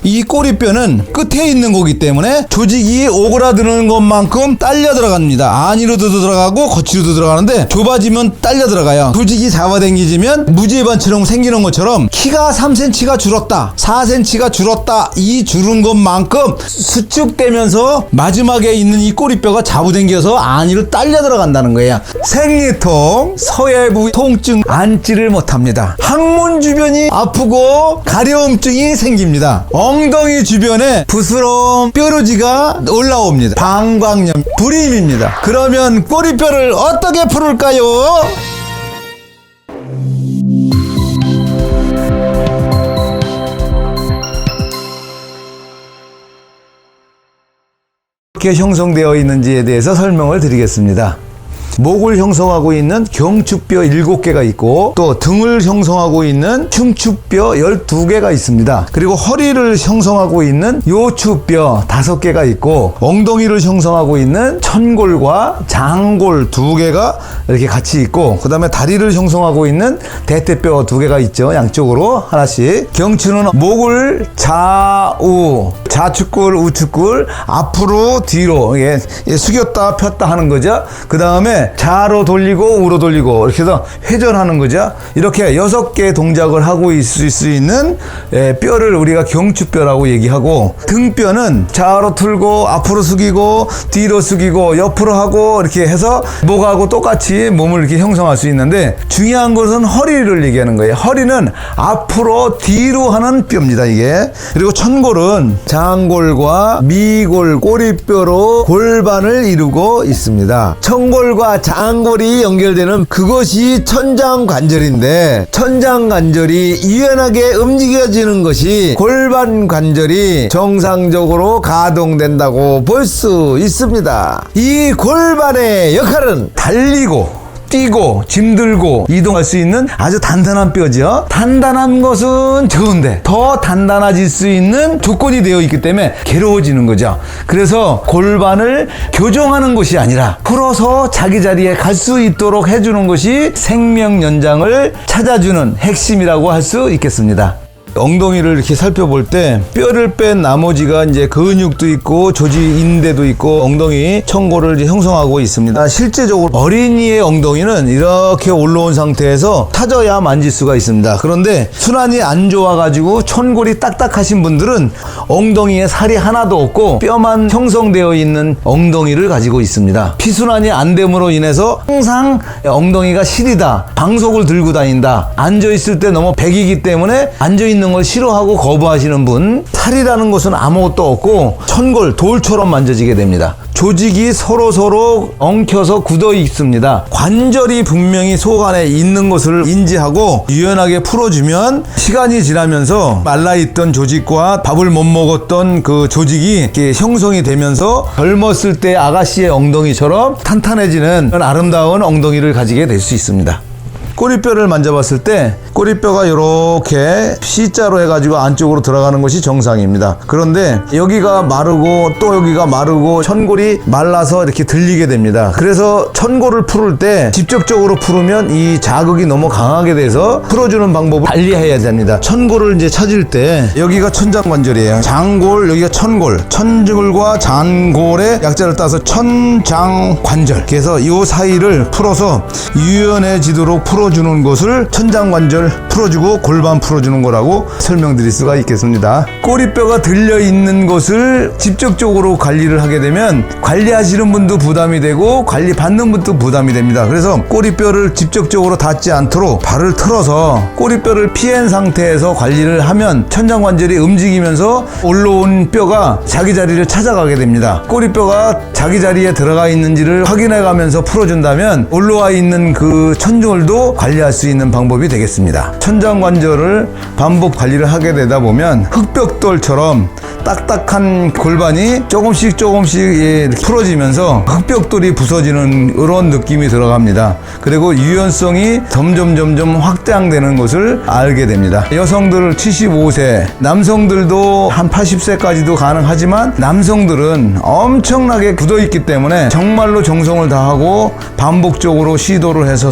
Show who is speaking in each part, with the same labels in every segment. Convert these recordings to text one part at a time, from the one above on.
Speaker 1: 이 꼬리뼈는 끝에 있는 거기 때문에 조직이 오그라드는 것만큼 딸려 들어갑니다. 안으로도 들어가고 거치로도 들어가는데 좁아지면 딸려 들어가요. 조직이 잡아당기지면 무지개반처럼 생기는 것처럼 키가 3cm가 줄었다, 4cm가 줄었다, 이 줄은 것만큼 수축되면서 마지막에 있는 이 꼬리뼈가 잡아당겨서 안으로 딸려 들어간다는 거예요. 생리통, 서해부 통증 앉지를 못합니다. 항문 주변이 아프고 가려움증이 생깁니다. 엉덩이 주변에 부스럼 뾰루지가 올라옵니다. 방광염, 불임입니다. 그러면 꼬리뼈를 어떻게 풀을까요? 어떻게 형성되어 있는지에 대해서 설명을 드리겠습니다. 목을 형성하고 있는 경추뼈 7개가 있고 또 등을 형성하고 있는 흉추뼈 12개가 있습니다. 그리고 허리를 형성하고 있는 요추뼈 5개가 있고 엉덩이를 형성하고 있는 천골과 장골 2개가 이렇게 같이 있고 그 다음에 다리를 형성하고 있는 대퇴뼈 2개가 있죠. 양쪽으로 하나씩. 경추는 목을 좌우, 좌측골, 우측골, 앞으로 뒤로 숙였다 폈다 하는 거죠. 그 다음에 좌로 돌리고 우로 돌리고 이렇게 해서 회전하는 거죠. 이렇게 6개 동작을 하고 있을 수 있는 뼈를 우리가 경추뼈라고 얘기하고, 등뼈는 좌로 틀고 앞으로 숙이고 뒤로 숙이고 옆으로 하고 이렇게 해서 목하고 똑같이 몸을 이렇게 형성할 수 있는데, 중요한 것은 허리를 얘기하는 거예요. 허리는 앞으로 뒤로 하는 뼈입니다, 이게. 그리고 천골은 장골과 미골, 꼬리뼈로 골반을 이루고 있습니다. 천골과 장골이 연결되는 그것이 천장관절인데, 천장관절이 유연하게 움직여지는 것이 골반관절이 정상적으로 가동된다고 볼 수 있습니다. 이 골반의 역할은 달리고 뛰고 짐들고 이동할 수 있는 아주 단단한 뼈죠. 단단한 것은 좋은데 더 단단해질 수 있는 조건이 되어 있기 때문에 괴로워지는 거죠. 그래서 골반을 교정하는 것이 아니라 풀어서 자기 자리에 갈 수 있도록 해주는 것이 생명 연장을 찾아주는 핵심이라고 할 수 있겠습니다. 엉덩이를 이렇게 살펴볼 때 뼈를 뺀 나머지가 이제 근육도 있고 조직 인대도 있고 엉덩이 천골을 형성하고 있습니다. 실제적으로 어린이의 엉덩이는 이렇게 올라온 상태에서 타져야 만질 수가 있습니다. 그런데 순환이 안 좋아가지고 천골이 딱딱하신 분들은 엉덩이에 살이 하나도 없고 뼈만 형성되어 있는 엉덩이를 가지고 있습니다. 피순환이 안 됨으로 인해서 항상 엉덩이가 시리다, 방석을 들고 다닌다, 앉아있을 때 너무 백이기 때문에 앉아있는 걸 싫어하고 거부하시는 분, 살이라는 것은 아무것도 없고 천골, 돌처럼 만져지게 됩니다. 조직이 서로 엉켜서 굳어 있습니다. 관절이 분명히 속 안에 있는 것을 인지하고 유연하게 풀어주면 시간이 지나면서 말라있던 조직과 밥을 못 먹었던 그 조직이 이렇게 형성이 되면서 젊었을 때 아가씨의 엉덩이처럼 탄탄해지는 아름다운 엉덩이를 가지게 될 수 있습니다. 꼬리뼈를 만져봤을 때 꼬리뼈가 이렇게 C자로 해가지고 안쪽으로 들어가는 것이 정상입니다. 그런데 여기가 마르고 또 여기가 마르고 천골이 말라서 이렇게 들리게 됩니다. 그래서 천골을 풀을 때 직접적으로 풀으면 이 자극이 너무 강하게 돼서 풀어주는 방법을 달리해야 됩니다. 천골을 이제 찾을 때 여기가 천장관절이에요. 장골, 여기가 천골, 천골과 장골의 약자를 따서 천장관절. 그래서 이 사이를 풀어서 유연해지도록 풀어주는 것을 천장관절 풀어주고 골반 풀어주는 거라고 설명드릴 수가 있겠습니다. 꼬리뼈가 들려있는 것을 직접적으로 관리를 하게 되면 관리하시는 분도 부담이 되고 관리받는 분도 부담이 됩니다. 그래서 꼬리뼈를 직접적으로 닿지 않도록 발을 틀어서 꼬리뼈를 피한 상태에서 관리를 하면 천장관절이 움직이면서 올라온 뼈가 자기 자리를 찾아가게 됩니다. 꼬리뼈가 자기 자리에 들어가 있는지를 확인해 가면서 풀어준다면 올라와 있는 그 천골도 관리할 수 있는 방법이 되겠습니다. 천장관절을 반복 관리를 하게 되다 보면 흑벽돌처럼 딱딱한 골반이 조금씩 예, 풀어지면서 흑벽돌이 부서지는 그런 느낌이 들어갑니다. 그리고 유연성이 점점 확장되는 것을 알게 됩니다. 여성들 75세, 남성들도 한 80세까지도 가능하지만 남성들은 엄청나게 굳어있기 때문에 정말로 정성을 다하고 반복적으로 시도를 해서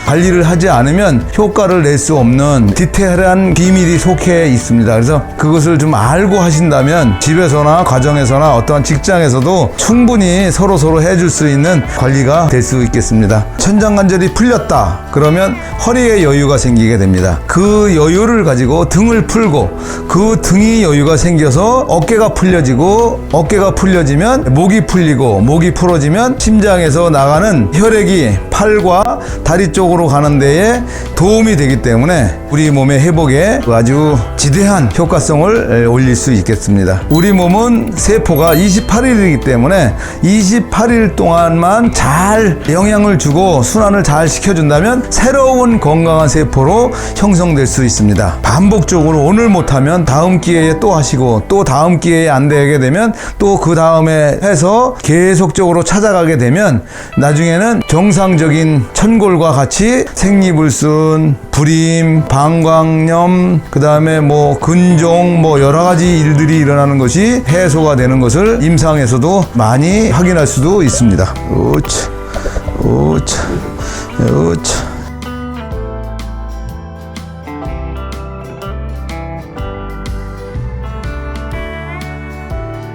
Speaker 1: 관리를 하지 않으면 효과를 낼 수 없는 디테일한 비밀이 속해 있습니다. 그래서 그것을 좀 알고 하신다면 집에서나 가정에서나 어떠한 직장에서도 충분히 서로 해줄 수 있는 관리가 될 수 있겠습니다. 천장관절이 풀렸다 그러면 허리에 여유가 생기게 됩니다. 그 여유를 가지고 등을 풀고 그 등이 여유가 생겨서 어깨가 풀려지고 어깨가 풀려지면 목이 풀리고 목이 풀어지면 심장에서 나가는 혈액이 팔과 다리 쪽으로 가는 데에 도움이 되기 때문에 우리 몸의 회복에 아주 지대한 효과성을 올릴 수 있겠습니다. 우리 몸은 세포가 28일이기 때문에 28일 동안만 잘 영양을 주고 순환을 잘 시켜준다면 새로운 건강한 세포로 형성될 수 있습니다. 반복적으로 오늘 못하면 다음 기회에 또 하시고 또 다음 기회에 안 되게 되면 또 그 다음에 해서 계속적으로 찾아가게 되면 나중에는 정상적인 천골과 같이 생리불순, 불임, 방광염, 그 다음에 뭐 근종, 뭐 여러 가지 일들이 일어나는 것이 해소가 되는 것을 임상에서도 많이 확인할 수도 있습니다. 우차, 우차, 우차.